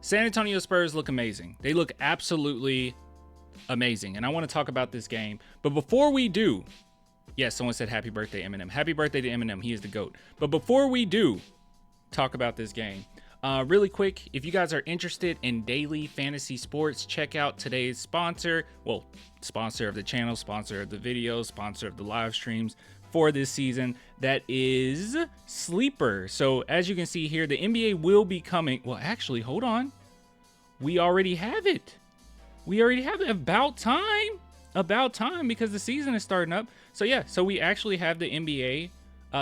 San Antonio Spurs look amazing. They look absolutely amazing. And I want to talk about this game. But before we do, yes, someone said happy birthday, Eminem. Happy birthday to Eminem. He is the GOAT. But before we do talk about this game, really quick, if you guys are interested in daily fantasy sports, check out today's sponsor. Well, sponsor of the channel, sponsor of the videos, sponsor of the live streams for this season. That is Sleeper. So as you can see here, the NBA will be coming. Well, actually, hold on. We already have it. We already have it. About time. About time, because the season is starting up. So yeah, so we actually have the NBA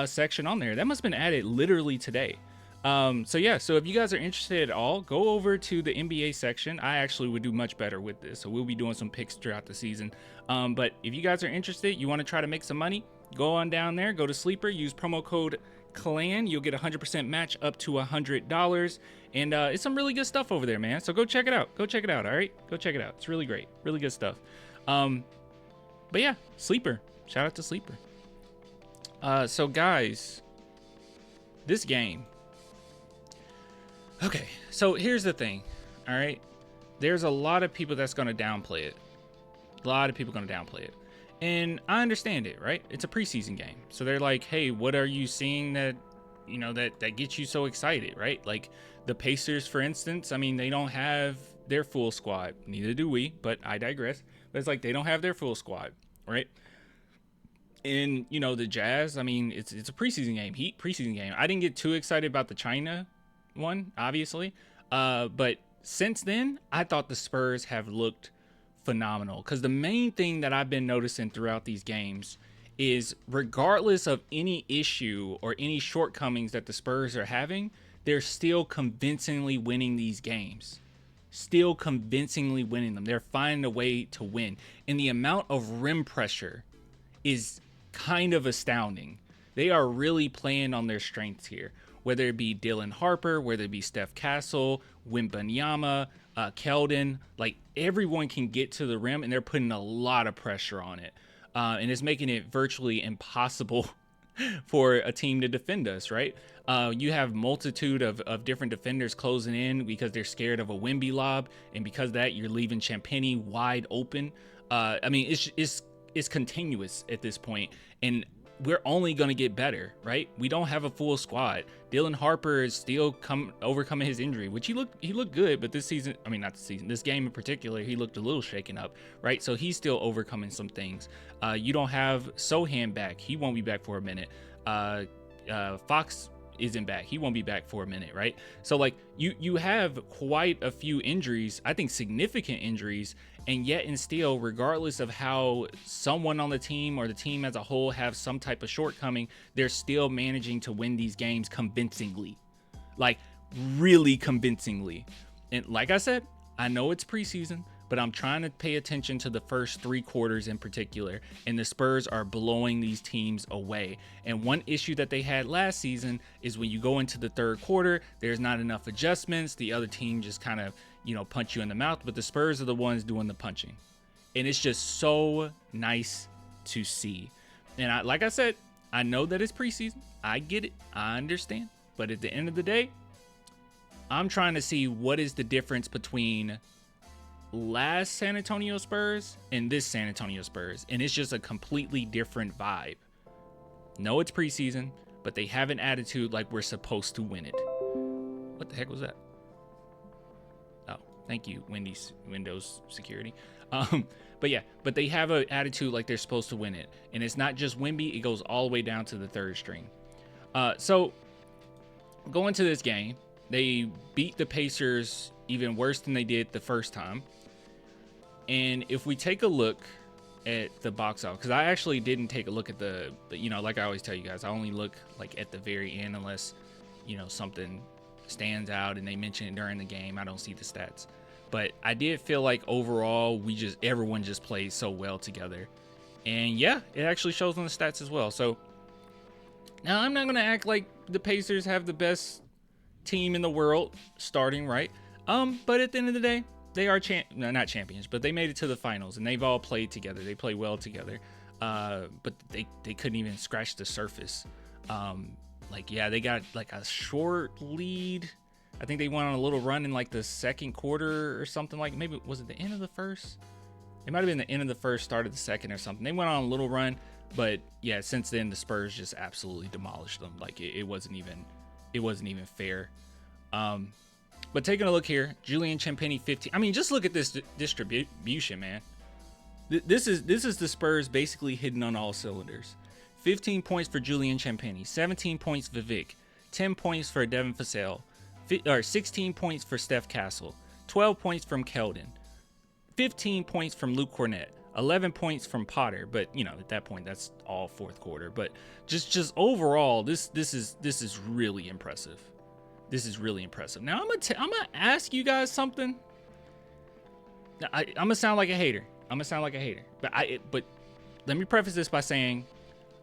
section on there. That must have been added literally today. So yeah, so if you guys are interested at all, go over to the NBA section. I actually would do much better with this, so we'll be doing some picks throughout the season. But if you guys are interested, you want to try to make some money, go on down there, go to Sleeper, use promo code CLAN. You'll get 100% match up to $100, and it's some really good stuff over there, man. So go check it out. Go check it out. All right, go check it out. It's really great, really good stuff. But yeah, Sleeper. Shout out to Sleeper. So guys, this game. Okay, so here's the thing, all right? There's a lot of people that's going to downplay it. A lot of people going to downplay it. And I understand it, right? It's a preseason game. So they're like, hey, what are you seeing that, you know, that gets you so excited, right? Like the Pacers, for instance, I mean, they don't have their full squad. Neither do we, but I digress. But it's like they don't have their full squad, right? And, you know, the Jazz, I mean, it's a preseason game, Heat preseason game. I didn't get too excited about the China one, obviously, but since then I thought the Spurs have looked phenomenal, because the main thing that I've been noticing throughout these games is, regardless of any issue or any shortcomings that the Spurs are having, they're still convincingly winning these games, still convincingly winning them. They're finding a way to win, and the amount of rim pressure is kind of astounding. They are really playing on their strengths here. Whether it be Dylan Harper, whether it be Steph Castle, Wembanyama, Keldon, like everyone can get to the rim, and they're putting a lot of pressure on it. And it's making it virtually impossible for a team to defend us, right? You have multitude of different defenders closing in because they're scared of a Wemby lob, and because of that, you're leaving Champagnie wide open. I mean, it's continuous at this point, and we're only going to get better, right? We don't have a full squad. Dylan Harper is still overcoming his injury, which he looked good, but this season, I mean, not this season, this game in particular, he looked a little shaken up, right? So he's still overcoming some things. You don't have Sohan back. He won't be back for a minute. Fox isn't back. He won't be back for a minute, right? So like you have quite a few injuries, I think significant injuries, and yet and still, regardless of how someone on the team or the team as a whole have some type of shortcoming, they're still managing to win these games convincingly, like really convincingly. And like I said, I know it's preseason, but I'm trying to pay attention to the first 3 quarters in particular, and the Spurs are blowing these teams away. And one issue that they had last season is when you go into the 3rd quarter, there's not enough adjustments. The other team just kind of, you know, punch you in the mouth, but the Spurs are the ones doing the punching. And it's just so nice to see. And like I said, I know that it's preseason. I get it. I understand. But at the end of the day, I'm trying to see what is the difference between last San Antonio Spurs and this San Antonio Spurs, and it's just a completely different vibe. No, it's preseason, but they have an attitude like we're supposed to win it. What the heck was that? Oh, thank you, Windows security. But yeah, but they have an attitude like they're supposed to win it, and it's not just Wemby, it goes all the way down to the 3rd string. So going to this game, they beat the Pacers even worse than they did the first time. And if we take a look at the box office, because I actually didn't take a look at the, you know, like I always tell you guys, I only look like at the very end unless, you know, something stands out and they mention it during the game. I don't see the stats. But I did feel like overall, everyone just played so well together. And yeah, it actually shows on the stats as well. So now I'm not going to act like the Pacers have the best team in the world starting, right? But at the end of the day, they are not champions, but they made it to the finals, and they've all played together. They play well together, but they couldn't even scratch the surface. Like, yeah, they got like a short lead I think they went on a little run in like the second quarter or something. Like, maybe was it the end of the first? It might have been the end of the first, start of the second or something. They went on a little run, but yeah, since then the Spurs just absolutely demolished them. Like, it wasn't even fair. But taking a look here, Julian Champagnie 15. I mean, just look at this distribution, man. This is the Spurs basically hitting on all cylinders. 15 points for Julian Champagnie, 17 points for Vivek, 10 points for Devin Vassell, 16 points for Steph Castle, 12 points from Keldon, 15 points from Luke Cornett, 11 points from Potter. But you know, at that point, that's all fourth quarter. But just overall, this is really impressive. This is really impressive. Now I'm gonna ask you guys something. I'm gonna sound like a hater. But let me preface this by saying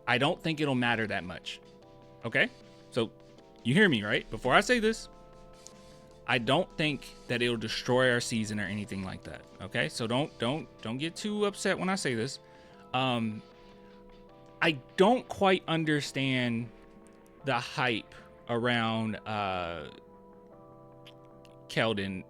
I don't think it'll matter that much. Okay? So you hear me, right? Before I say this, I don't think that it'll destroy our season or anything like that. Okay? So don't get too upset when I say this. I don't quite understand the hype around Keldon.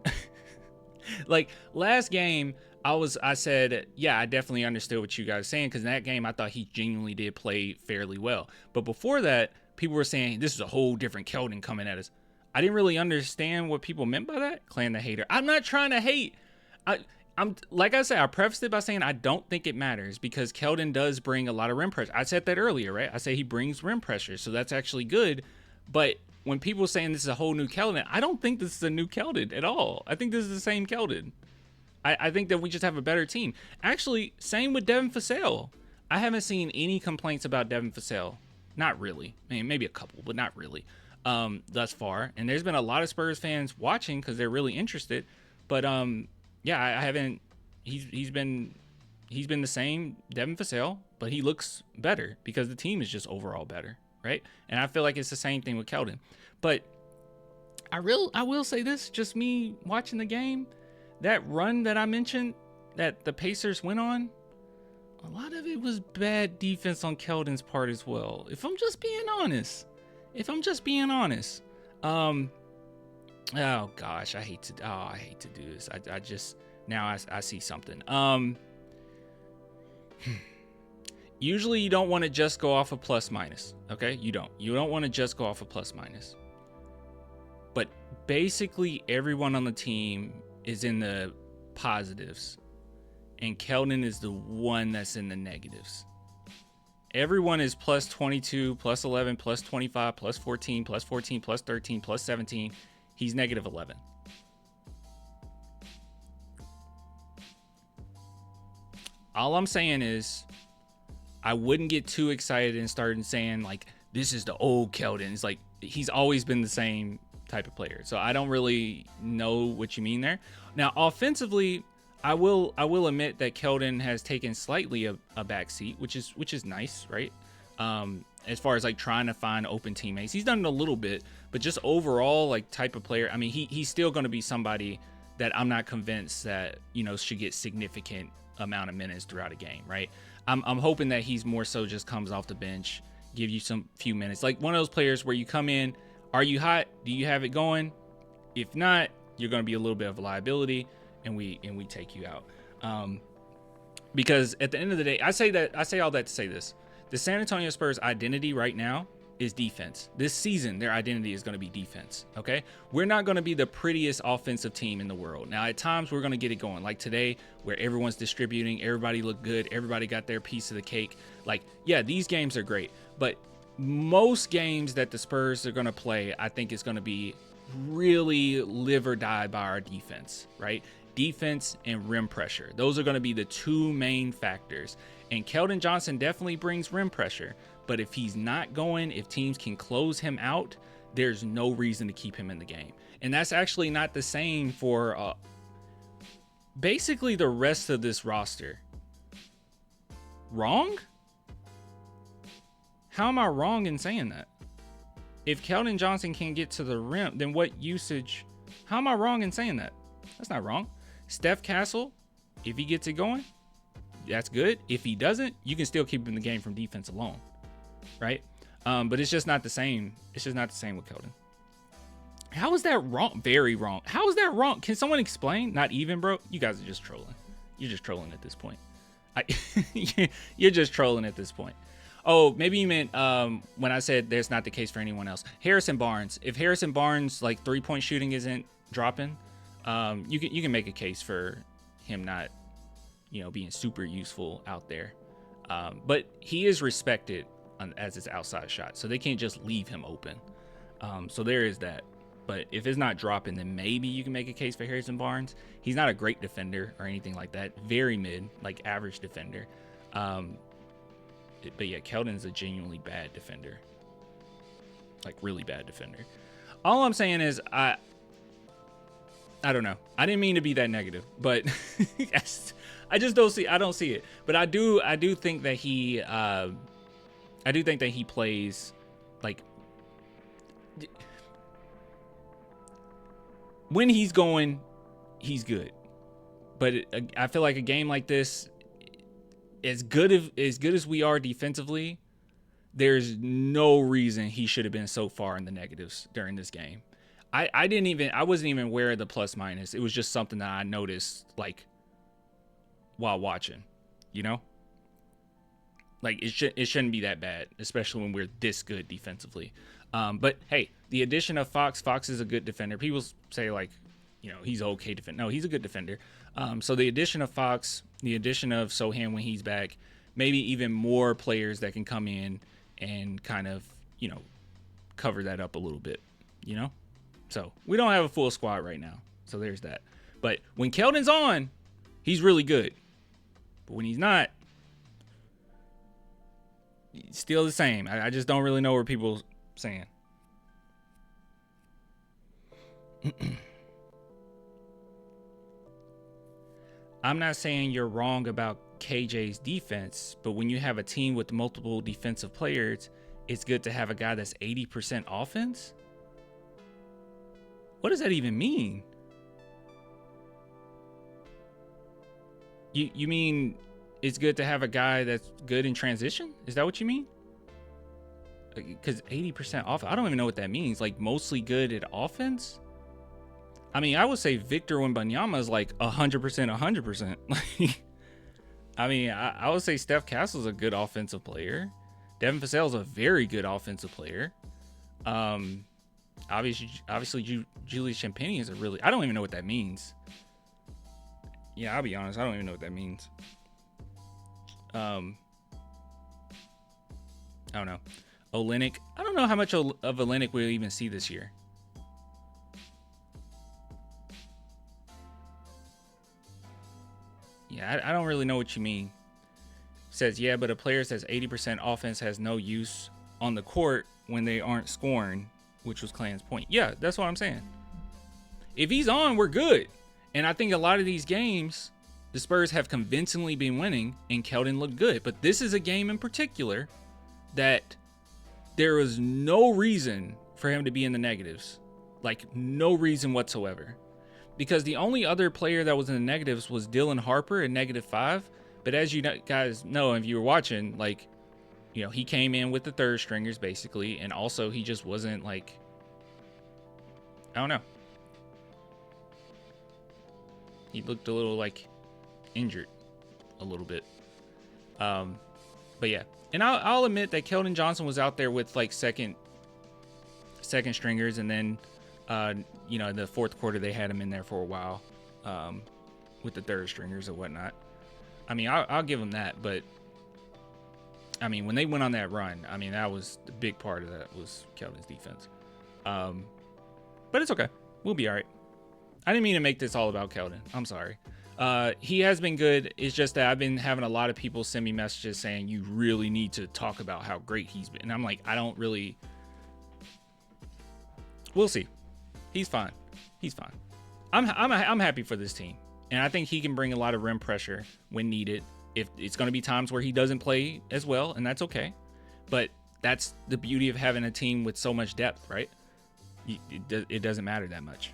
Like, last game, I said, yeah, I definitely understood what you guys were saying, because in that game I thought he genuinely did play fairly well. But before that, people were saying this is a whole different Keldon coming at us. I didn't really understand what people meant by that. Clan the hater. I'm not trying to hate. I'm like I said, I prefaced it by saying I don't think it matters, because Keldon does bring a lot of rim pressure. I said that earlier, right? I say he brings rim pressure, so that's actually good. But when people are saying this is a whole new Keldon, I don't think this is a new Keldon at all. I think this is the same Keldon. I think that we just have a better team. Actually, same with Devin Vassell. I haven't seen any complaints about Devin Vassell. Not really. I mean, maybe a couple, but not really thus far. And there's been a lot of Spurs fans watching because they're really interested. But yeah, I haven't. He's been the same Devin Vassell, but he looks better because the team is just overall better, right? And I feel like it's the same thing with Keldon. But I will say this, just me watching the game. That run that I mentioned that the Pacers went on, a lot of it was bad defense on Keldon's part as well. If I'm just being honest. Oh gosh, I hate to do this. I just, now I see something. Usually you don't want to just go off of plus minus. Okay? You don't want to just go off of plus minus. But basically everyone on the team is in the positives, and Keldon is the one that's in the negatives. Everyone is plus 22, plus 11, plus 25, plus 14, plus 14, plus 13, plus 17. He's negative 11. All I'm saying is I wouldn't get too excited and start saying like this is the old Keldon. It's like he's always been the same type of player. So I don't really know what you mean there. Now offensively, I will admit that Keldon has taken slightly a back seat, which is nice, right? As far as like trying to find open teammates, he's done it a little bit, but just overall like type of player, I mean, he's still going to be somebody that I'm not convinced that, you know, should get significant amount of minutes throughout a game, right? I'm hoping that he's more so just comes off the bench, give you some few minutes, like one of those players where you come in. Are you hot? Do you have it going? If not, you're going to be a little bit of a liability, and we take you out. Because at the end of the day, I say all that to say this: the San Antonio Spurs identity right now is defense. This season, their identity is going to be defense. Okay, we're not going to be the prettiest offensive team in the world. Now, at times we're going to get it going, like today, where everyone's distributing, everybody looked good, everybody got their piece of the cake. Like, yeah, these games are great, but most games that the Spurs are going to play, I think is going to be really live or die by our defense, right? Defense and rim pressure. Those are going to be the two main factors. And Keldon Johnson definitely brings rim pressure. But if he's not going, if teams can close him out, there's no reason to keep him in the game. And that's actually not the same for basically the rest of this roster. Wrong? How am I wrong in saying that? If Keldon Johnson can get to the rim, then what usage? How am I wrong in saying that? That's not wrong. Steph Castle, if he gets it going, that's good. If he doesn't, you can still keep him in the game from defense alone, right? But it's just not the same. It's just not the same with Keldon. How is that wrong? Very wrong. How is that wrong? Can someone explain? Not even, bro. You guys are just trolling. You're just trolling at this point. You're just trolling at this point. Oh, maybe you meant when I said there's not the case for anyone else. Harrison Barnes. If Harrison Barnes like 3-point shooting isn't dropping, you can make a case for him not, being super useful out there. But he is respected as his outside shot, so they can't just leave him open. So there is that. But if it's not dropping, then maybe you can make a case for Harrison Barnes. He's not a great defender or anything like that. Very mid, like average defender. But yeah, Keldon's a genuinely bad defender. Like really bad defender. All I'm saying is I don't know. I didn't mean to be that negative, but I just don't see. I don't see it. But I do think that he plays like. When he's going, he's good. But I feel like a game like this, as good as we are defensively, there's no reason he should have been so far in the negatives during this game. I wasn't even aware of the plus minus. It was just something that I noticed like while watching, Like it shouldn't be that bad, especially when we're this good defensively. But hey, the addition of Fox is a good defender. People say like, he's okay defender. No, he's a good defender. So the addition of Fox, the addition of Sohan when he's back, maybe even more players that can come in and kind of, cover that up a little bit, So we don't have a full squad right now. So there's that. But when Keldon's on, he's really good. But when he's not, still the same. I just don't really know what people saying. I'm not saying you're wrong about KJ's defense, but when you have a team with multiple defensive players, it's good to have a guy that's 80% offense. What does that even mean? You mean it's good to have a guy that's good in transition? Is that what you mean? Because 80% off, I don't even know what that means. Like mostly good at offense? I mean, I would say Victor Wembanyama is like 100%, 100%. I mean, I would say Steph Castle's a good offensive player. Devin Vassell's a very good offensive player. Obviously, Julius Champagnie is I don't even know what that means. Yeah, I'll be honest. I don't even know what that means. I don't know. Olynyk. I don't know how much of Olynyk we'll even see this year. Yeah, I don't really know what you mean. Says, yeah, but a player says 80% offense has no use on the court when they aren't scoring, which was Clan's point. Yeah, that's what I'm saying. If he's on, we're good. And I think a lot of these games, the Spurs have convincingly been winning, and Keldon looked good. But this is a game in particular that there was no reason for him to be in the negatives. Like, no reason whatsoever. Because the only other player that was in the negatives was Dylan Harper at -5. But as you guys know, if you were watching, like, he came in with the third stringers, basically. And also, he just wasn't, like, I don't know. He looked a little, like, injured a little bit. But yeah. And I'll admit that Keldon Johnson was out there with, like, second stringers. And then, in the fourth quarter, they had him in there for a while with the third stringers and whatnot. I mean, I'll give him that. But, I mean, when they went on that run, I mean, that was the big part of that was Keldon's defense. But it's okay. We'll be all right. I didn't mean to make this all about Keldon. I'm sorry. He has been good. It's just that I've been having a lot of people send me messages saying you really need to talk about how great he's been. And I'm like, I don't really. We'll see. He's fine. He's fine. I'm happy for this team. And I think he can bring a lot of rim pressure when needed. If it's going to be times where he doesn't play as well, and that's okay. But that's the beauty of having a team with so much depth, right? It doesn't matter that much.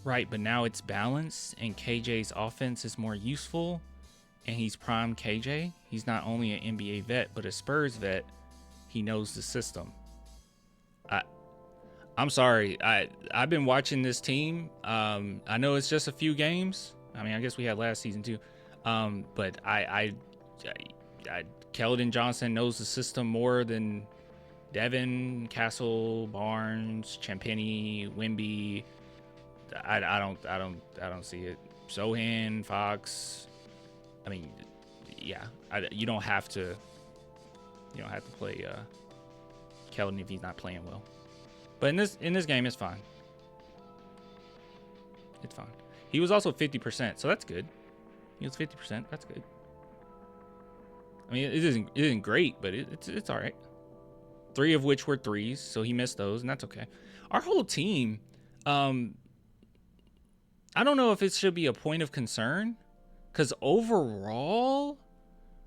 Right, but now it's balanced, and KJ's offense is more useful, and he's prime KJ. He's not only an NBA vet, but a Spurs vet. He knows the system. I'm sorry. I've been watching this team. I know it's just a few games. I mean, I guess we had last season too. But Keldon Johnson knows the system more than Devin, Castle, Barnes, Champagny, Wemby. I don't see it. Sohan, Fox. I mean, yeah. You don't have to play Keldon if he's not playing well. But in this game, it's fine. It's fine. He was also 50%, so that's good. He was 50%. That's good. I mean, it isn't great, but it's all right. 3 of which were threes, so he missed those, and that's okay. Our whole team, I don't know if it should be a point of concern, because overall,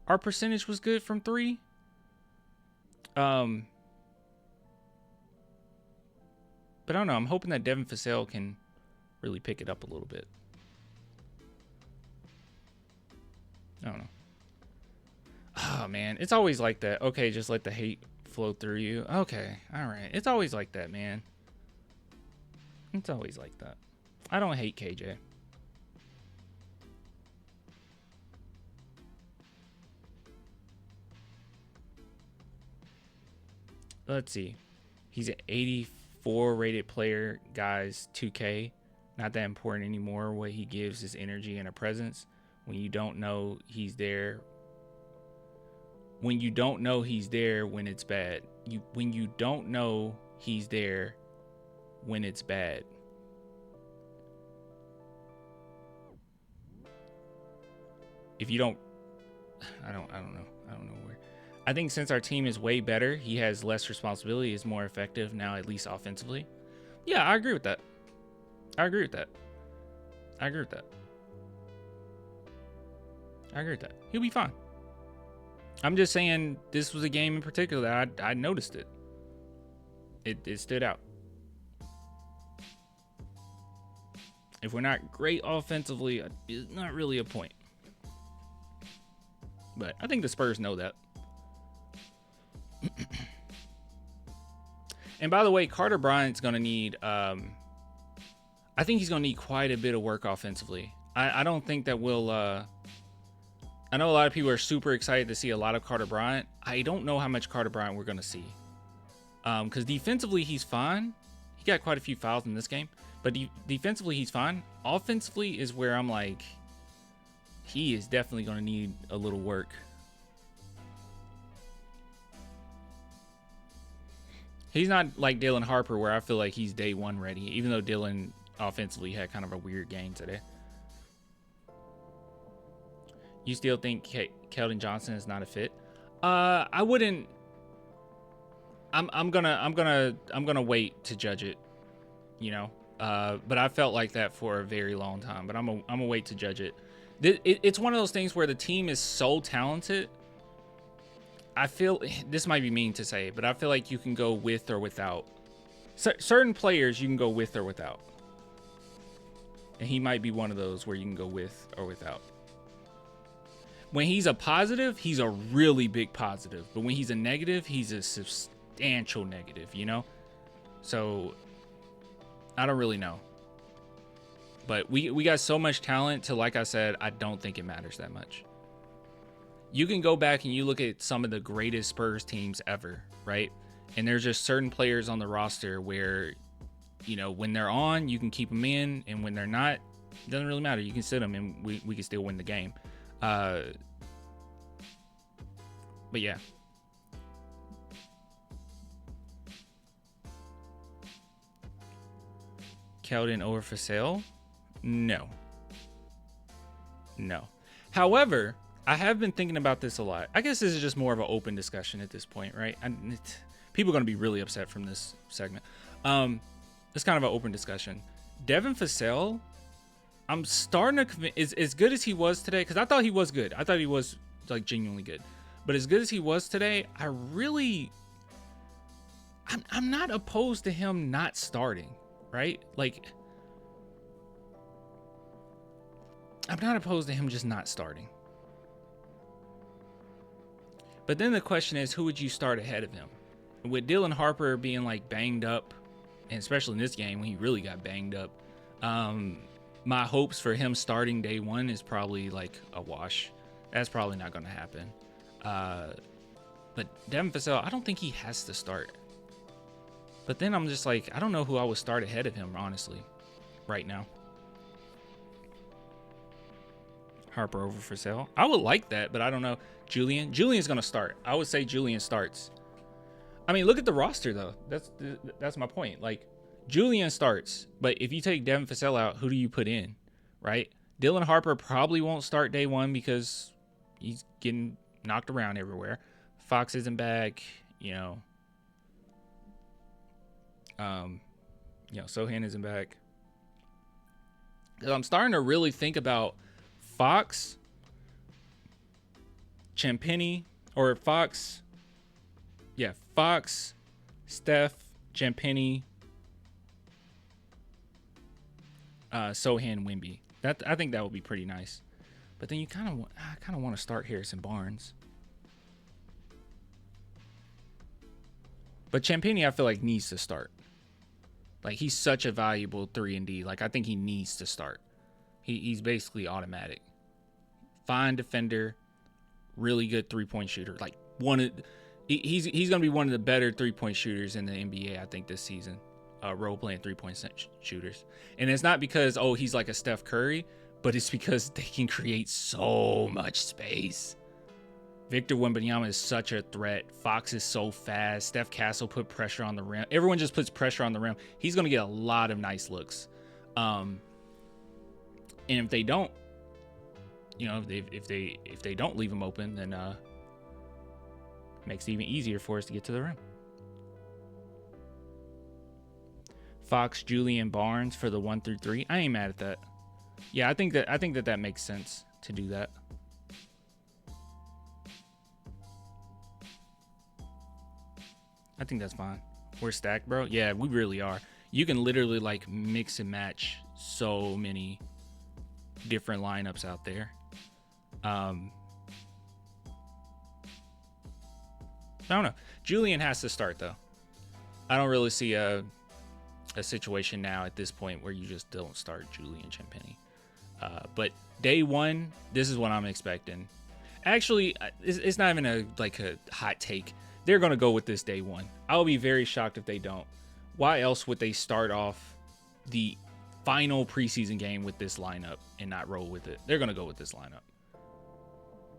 our percentage was good from 3. But I don't know. I'm hoping that Devin Vassell can really pick it up a little bit. I don't know. Oh, man. It's always like that. Okay, just let the hate flow through you. Okay. All right. It's always like that, man. It's always like that. I don't hate KJ. Let's see. He's an 84 rated player, guys. 2K. Not that important anymore. What he gives is energy and a presence. When you don't know he's there. When you don't know he's there when it's bad. When you don't know he's there when it's bad. If you don't, I don't know. I don't know where. I think since our team is way better, he has less responsibility, is more effective now, at least offensively. Yeah, I agree with that. I agree with that. I agree with that. I agree with that. He'll be fine. I'm just saying this was a game in particular that I noticed it. It stood out. If we're not great offensively, it's not really a point. But I think the Spurs know that. And by the way, Carter Bryant's going to need, I think he's going to need quite a bit of work offensively. I don't think that we'll, I know a lot of people are super excited to see a lot of Carter Bryant. I don't know how much Carter Bryant we're going to see. Because defensively, he's fine. He got quite a few fouls in this game. But defensively, he's fine. Offensively is where I'm like, he is definitely going to need a little work. He's not like Dylan Harper, where I feel like he's day one ready, even though Dylan offensively had kind of a weird game today. You still think Keldon Johnson is not a fit? I wouldn't. I'm gonna wait to judge it, you know. But I felt like that for a very long time. But I'm gonna wait to judge it. It's one of those things where the team is so talented. I feel this might be mean to say, but I feel like you can go with or without. Certain players you can go with or without, and he might be one of those where you can go with or without. When he's a positive, he's a really big positive, but when he's a negative, he's a substantial negative, you know? So I don't really know. But we got so much talent to, like I said, I don't think it matters that much. You can go back and you look at some of the greatest Spurs teams ever, right? And there's just certain players on the roster where, you know, when they're on, you can keep them in, and when they're not, it doesn't really matter. You can sit them and we can still win the game. But yeah. Keldon over for sale? No. However, I have been thinking about this a lot. I guess this is just more of an open discussion at this point, right? People are going to be really upset from this segment. It's kind of an open discussion. Devin Vassell, I'm starting to as good as he was today, because I thought he was good. I thought he was like genuinely good. But as good as he was today, I'm not opposed to him not starting, right? Like, I'm not opposed to him just not starting. But then the question is, who would you start ahead of him? With Dylan Harper being like banged up, and especially in this game when he really got banged up, my hopes for him starting day one is probably like a wash. That's probably not going to happen. But Devin Vassell, I don't think he has to start. But then I'm just like, I don't know who I would start ahead of him, honestly, right now. Harper over Vassell. I would like that, but I don't know. Julian's going to start. I would say Julian starts. I mean, look at the roster, though. That's my point. Like, Julian starts, but if you take Devin Vassell out, who do you put in, right? Dylan Harper probably won't start day one because he's getting knocked around everywhere. Fox isn't back, Sohan isn't back. I'm starting to really think about Fox, Champagny, or Fox, Steph, Champagny, Sohan, Wemby. I think that would be pretty nice. But then I kind of want to start Harrison Barnes. But Champagny, I feel like needs to start. Like, he's such a valuable 3-and-D. Like, I think he needs to start. He's basically automatic. Fine defender, really good three-point shooter. Like, he's going to be one of the better three-point shooters in the NBA, I think, this season. Role-playing three-point shooters. And it's not because, he's like a Steph Curry, but it's because they can create so much space. Victor Wembanyama is such a threat. Fox is so fast. Steph Castle put pressure on the rim. Everyone just puts pressure on the rim. He's going to get a lot of nice looks. And if they don't, if they don't leave him open, then makes it even easier for us to get to the rim. Fox, Julian, Barnes for the 1 through 3. I ain't mad at that. Yeah, I think that makes sense to do that. I think that's fine. We're stacked, bro. Yeah, we really are. You can literally like mix and match so many different lineups out there. I don't know. Julian has to start though. I don't really see a situation now at this point where you just don't start Julian Champagny. But day one, this is what I'm expecting. Actually, it's not even a hot take. They're going to go with this day one. I'll be very shocked if they don't. Why else would they start off the final preseason game with this lineup and not roll with it? They're going to go with this lineup.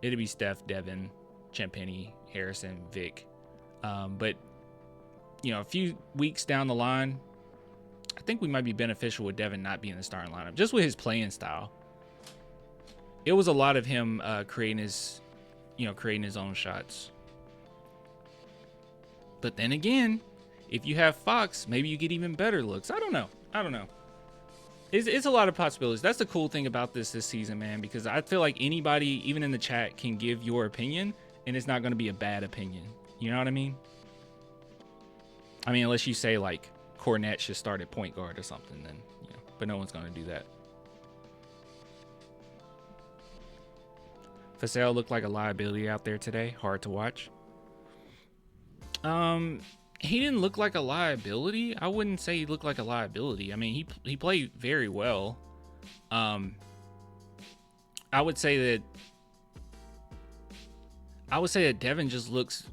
It'll be Steph, Devin, Champagny, Harrison, Vic. But, a few weeks down the line, I think we might be beneficial with Devin not being the starting lineup, just with his playing style. It was a lot of him creating his own shots. But then again, if you have Fox, maybe you get even better looks. I don't know. It's a lot of possibilities. That's the cool thing about this season, man, because I feel like anybody, even in the chat, can give your opinion, and it's not going to be a bad opinion. You know what I mean? I mean, unless you say, like, Cornette should start at point guard or something, then, but no one's going to do that. Vassell looked like a liability out there today. Hard to watch. He didn't look like a liability. I wouldn't say he looked like a liability. I mean, he played very well. I would say that Devin just looks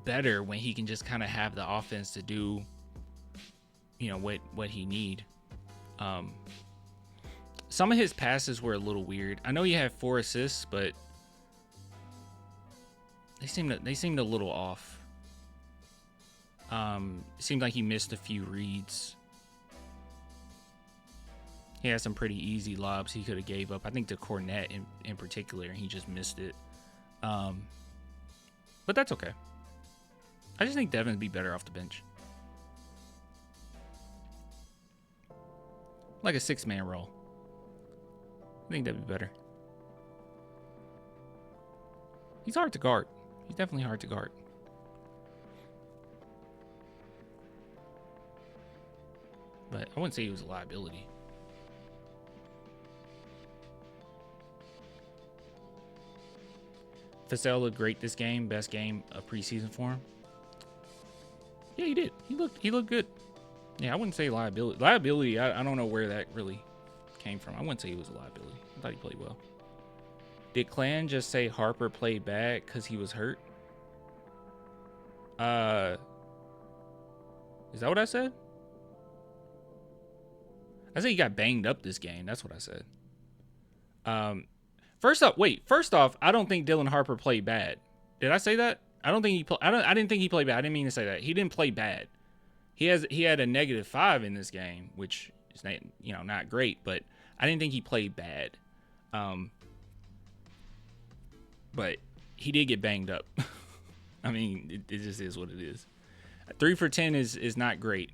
better when he can just kind of have the offense to do, what he need. Some of his passes were a little weird. I know he had 4 assists, but they seemed a little off. It seemed like he missed a few reads. He had some pretty easy lobs he could have gave up. I think to Cornette in particular, and he just missed it. But that's okay. I just think Devin would be better off the bench. Like a 6-man role. I think that'd be better. He's hard to guard. He's definitely hard to guard. But I wouldn't say he was a liability. Fasell looked great this game. Best game of preseason for him. Yeah, he did. He looked good. Yeah, I wouldn't say liability. Liability, I don't know where that really came from. I wouldn't say he was a liability. I thought he played well. Did Clan just say Harper played bad because he was hurt? Is that what I said? I said he got banged up this game. That's what I said. First off, I don't think Dylan Harper played bad. Did I say that? I don't think he I didn't think he played bad. I didn't mean to say that. He didn't play bad. He had a -5 in this game, which is not, not great, but I didn't think he played bad. But he did get banged up. I mean, it just is what it is. 3 for 10 is not great.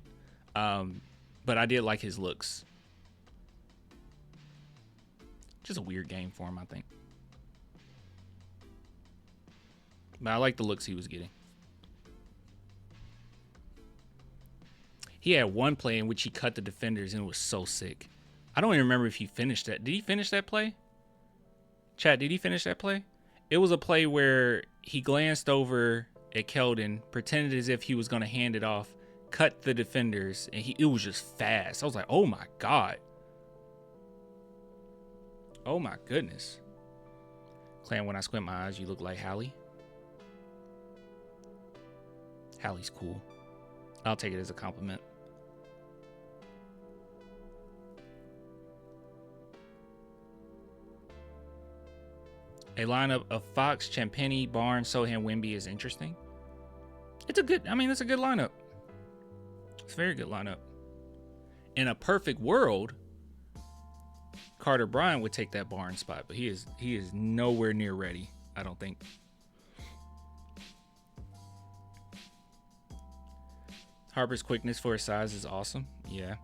But I did like his looks. Just a weird game for him, I think. But I like the looks he was getting. He had one play in which he cut the defenders, and it was so sick. I don't even remember if he finished that. Did he finish that play? Chat, did he finish that play? It was a play where he glanced over at Keldon, pretended as if he was going to hand it off, cut the defenders, and it was just fast. I was like, oh my God. Oh my goodness. Clan, when I squint my eyes, you look like Hallie. Hallie's cool. I'll take it as a compliment. A lineup of Fox, Champagny, Barnes, Sohan, Wemby is interesting. It's a good lineup. It's a very good lineup. In a perfect world, Carter Bryant would take that Barnes spot, but he is nowhere near ready, I don't think. Harper's quickness for his size is awesome. Yeah.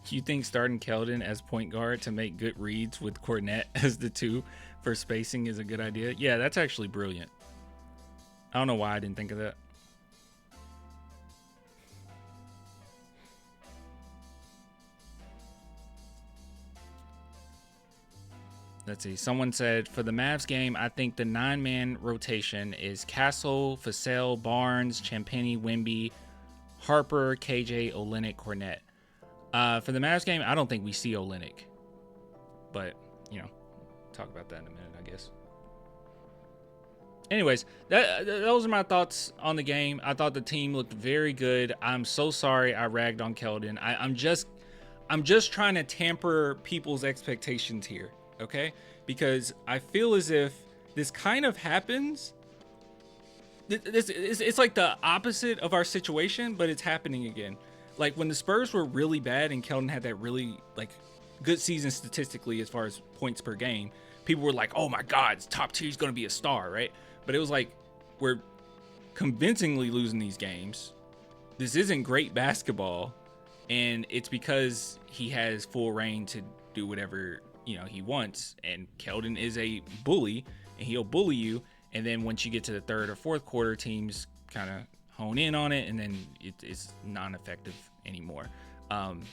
Do you think starting Keldon as point guard to make good reads with Cornette as the 2 for spacing is a good idea? Yeah, that's actually brilliant. I don't know why I didn't think of that. Let's see. Someone said, for the Mavs game, I think the 9-man rotation is Castle, Fasell, Barnes, Champagny, Wemby, Harper, KJ, Olynyk, Cornette. For the Mavs game, I don't think we see Olynyk. But, talk about that in a minute, I guess. Anyways, those are my thoughts on the game. I thought the team looked very good. I'm so sorry I ragged on Keldon. I'm just trying to tamper people's expectations here. Okay, because I feel as if this kind of happens. It's like the opposite of our situation, but it's happening again. Like when the Spurs were really bad and Keldon had that really good season statistically as far as points per game, people were like, "Oh my God, it's top tier. He's going to be a star," right? But it was like we're convincingly losing these games. This isn't great basketball, and it's because he has full reign to do whatever he wants, and Keldon is a bully, and he'll bully you, and then once you get to the third or fourth quarter, teams kind of hone in on it, and then it's non-effective anymore. And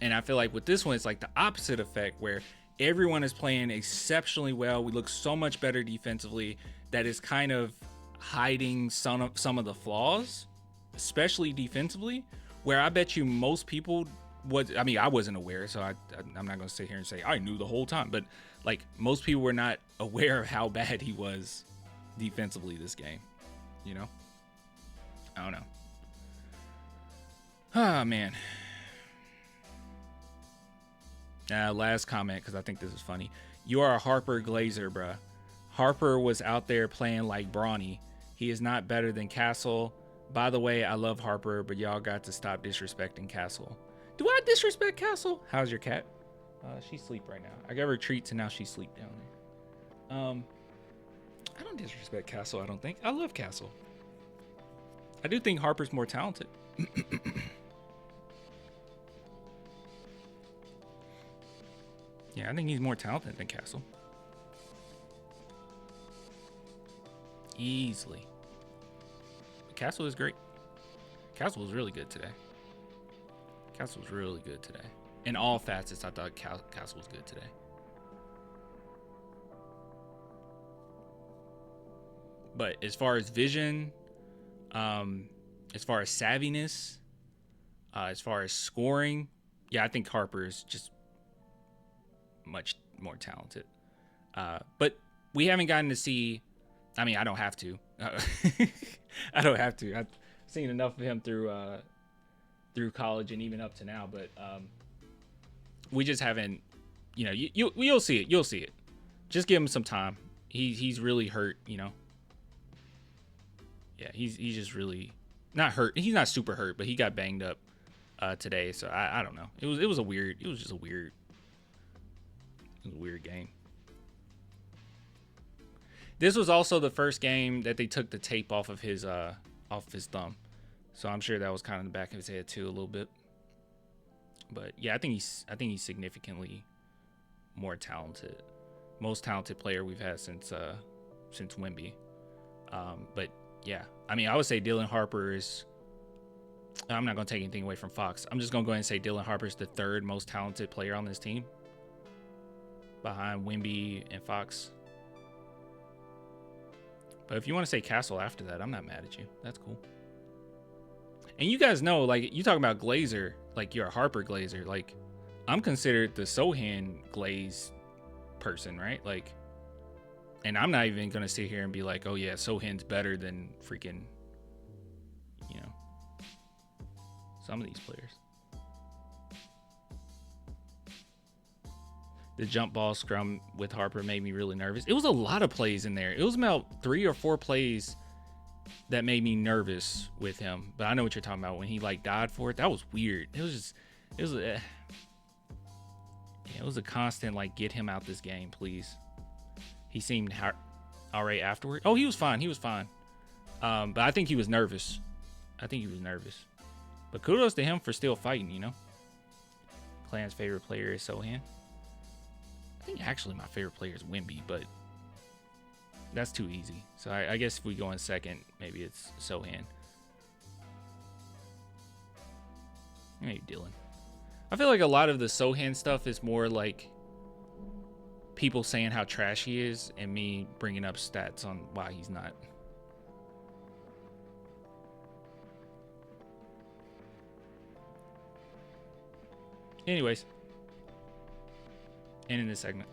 I feel like with this one, it's like the opposite effect, where everyone is playing exceptionally well. We look so much better defensively that is kind of hiding some of the flaws, especially defensively, where I bet you most people I wasn't aware, so I'm not going to sit here and say I knew the whole time, but like most people were not aware of how bad he was defensively this game. I don't know. Ah, man. Last comment, because I think this is funny. You are a Harper Glazer, bruh. Harper was out there playing like Bronny. He is not better than Castle. By the way, I love Harper, but y'all got to stop disrespecting Castle. Do I disrespect Castle? How's your cat? She's asleep right now. I gave her treats and now she's asleep down there. I don't disrespect Castle, I don't think. I love Castle. I do think Harper's more talented. Yeah, I think he's more talented than Castle. Easily. But Castle is great. Castle was really good today. Castle was really good today. In all facets, I thought Castle was good today. But as far as vision, as far as savviness, as far as scoring, yeah, I think Harper is just much more talented. But we haven't gotten to see. I mean, I don't have to. I don't have to. I've seen enough of him through college and even up to now. But we just haven't. You know, you'll see it. You'll see it. Just give him some time. He's really hurt. You know. Yeah, he's just really not hurt. He's not super hurt, but he got banged up today. So I don't know. It was just a weird game. This was also the first game that they took the tape off of his thumb. So I'm sure that was kind of in the back of his head too a little bit. But yeah, I think he's significantly more talented. Most talented player we've had since Wemby. But yeah, I mean, I would say Dylan Harper is. I'm not going to take anything away from Fox. I'm just going to go ahead and say Dylan Harper is the third most talented player on this team, behind Wemby and Fox. But if you want to say Castle after that, I'm not mad at you. That's cool. And you guys know, like, you talking about Glazer, like you're a Harper Glazer. Like, I'm considered the Sohan Glaze person, right? Like, and I'm not even going to sit here and be like, oh yeah, Sohan's better than freaking, you know, some of these players. The jump ball scrum with Harper made me really nervous. It was a lot of plays in there. It was about 3 or 4 plays that made me nervous with him. But I know what you're talking about. When he like died for it, that was weird. It was a constant like, get him out this game, please. He seemed all right afterward. Oh, he was fine. But I think he was nervous. But kudos to him for still fighting, you know. Clan's favorite player is Sohan. I think actually my favorite player is Wemby, but that's too easy. So I guess if we go in second, maybe it's Sohan. Maybe Dylan. I feel like a lot of the Sohan stuff is more like people saying how trash he is and me bringing up stats on why he's not. Anyways, ending this segment.